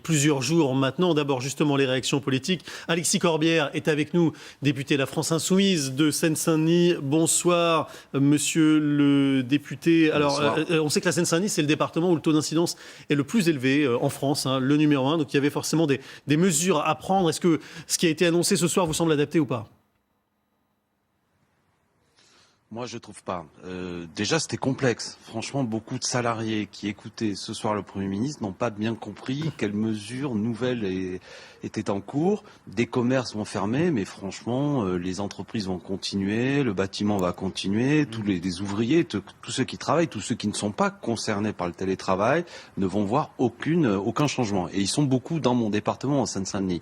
plusieurs jours maintenant. D'abord, justement, les réactions politiques. Alexis Corbière est avec nous, député de la France Insoumise de Seine-Saint-Denis. Bonsoir, monsieur le député. Alors, on sait que la Seine-Saint-Denis, c'est le département où le taux d'incidence est le plus élevé en France, hein, le numéro 1. Donc, il y avait forcément des mesures à prendre. Est-ce que ce qui a été annoncé ce soir vous semble adapté ou pas ? Moi, je trouve pas. Déjà, c'était complexe. Franchement, beaucoup de salariés qui écoutaient ce soir le Premier ministre n'ont pas bien compris quelles mesures nouvelles étaient en cours. Des commerces vont fermer, mais franchement, les entreprises vont continuer, le bâtiment va continuer, tous les ouvriers, tous ceux qui travaillent, tous ceux qui ne sont pas concernés par le télétravail ne vont voir aucun changement. Et ils sont beaucoup dans mon département, en Seine-Saint-Denis.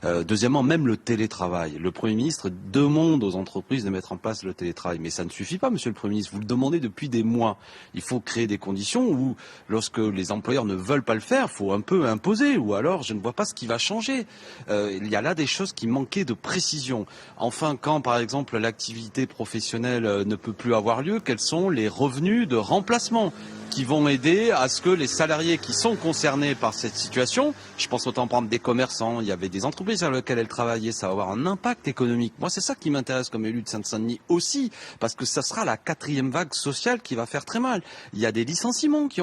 Deuxièmement, même le télétravail. Le Premier ministre demande aux entreprises de mettre en place le télétravail, mais ça ne suffit pas, monsieur le Premier ministre. Vous le demandez depuis des mois. Il faut créer des conditions où, lorsque les employeurs ne veulent pas le faire, il faut un peu imposer. Ou alors, je ne vois pas ce qui va changer. Il y a là des choses qui manquaient de précision. Enfin, quand, par exemple, l'activité professionnelle ne peut plus avoir lieu, quels sont les revenus de remplacement qui vont aider à ce que les salariés qui sont concernés par cette situation, je pense autant prendre des commerçants, il y avait des entreprises sur lesquelles elles travaillaient, ça va avoir un impact économique. Moi, c'est ça qui m'intéresse comme élu de Seine-Saint-Denis aussi, parce que ça sera la 4e vague sociale qui va faire très mal. Il y a des licenciements qui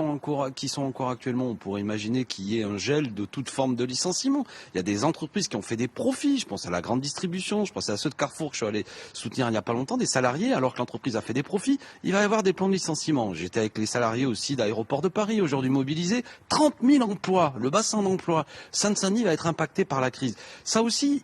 sont encore actuellement. On pourrait imaginer qu'il y ait un gel de toute forme de licenciement. Il y a des entreprises qui ont fait des profits. Je pense à la grande distribution, je pense à ceux de Carrefour que je suis allé soutenir il n'y a pas longtemps, des salariés, alors que l'entreprise a fait des profits. Il va y avoir des plans de licenciement. J'étais avec les salariés aussi d'Aéroport de Paris, aujourd'hui mobilisés, 30 000 emplois, le bassin d'emploi. Seine-Saint-Denis va être impacté par la crise. Ça aussi,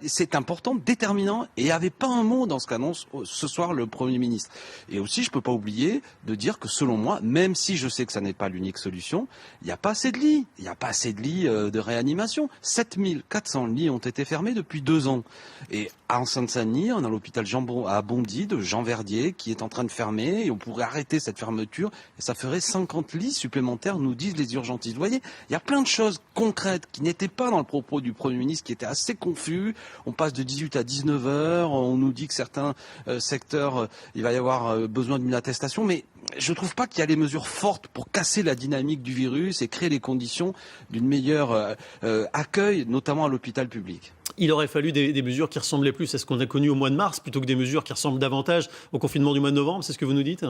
c'est important, déterminant, et il n'y avait pas un mot dans ce qu'annonce ce soir le Premier ministre. Et aussi, je ne peux pas oublier de dire que selon moi, même si je sais que ça n'est pas l'unique solution, il n'y a pas assez de lits. Il n'y a pas assez de lits de réanimation. 7400 lits ont été fermés depuis 2 ans. Et en Seine-Saint-Denis, on a l'hôpital à Bondy de Jean Verdier qui est en train de fermer, et on pourrait arrêter cette fermeture, et ça ferait 50 lits supplémentaires, nous disent les urgentistes. Vous voyez, il y a plein de choses concrètes qui n'étaient pas dans le propos du Premier ministre, qui étaient assez confus. On passe de 18 à 19 heures, on nous dit que certains secteurs, il va y avoir besoin d'une attestation, mais je ne trouve pas qu'il y a les mesures fortes pour casser la dynamique du virus et créer les conditions d'une meilleure accueil, notamment à l'hôpital public. Il aurait fallu des mesures qui ressemblaient plus à ce qu'on a connu au mois de mars, plutôt que des mesures qui ressemblent davantage au confinement du mois de novembre, c'est ce que vous nous dites ?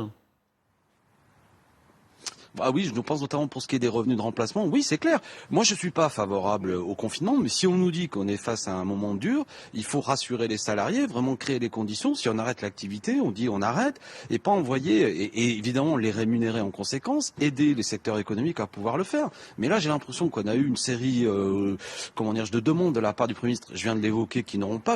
Ah oui, je pense notamment pour ce qui est des revenus de remplacement. Oui, c'est clair. Moi, je suis pas favorable au confinement, mais si on nous dit qu'on est face à un moment dur, il faut rassurer les salariés, vraiment créer les conditions. Si on arrête l'activité, on dit on arrête, et pas envoyer, et évidemment les rémunérer en conséquence, aider les secteurs économiques à pouvoir le faire. Mais là, j'ai l'impression qu'on a eu une série, de demandes de la part du Premier ministre, je viens de l'évoquer, qui n'auront pas